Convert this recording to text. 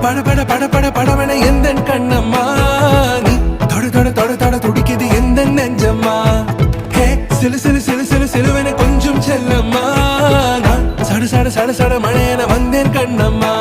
பட பட பட பட படவன எந்த கண்ணம்மா நீ தொட தொட தொட தொட துடிக்குது எந்த நெஞ்சம்மா ஹே சிலு சிலு சிலு சிலு சிலுவன கொஞ்சம் செல்லம்மா நான் சட சட சட சட மழையன வந்தேன் கண்ணம்மா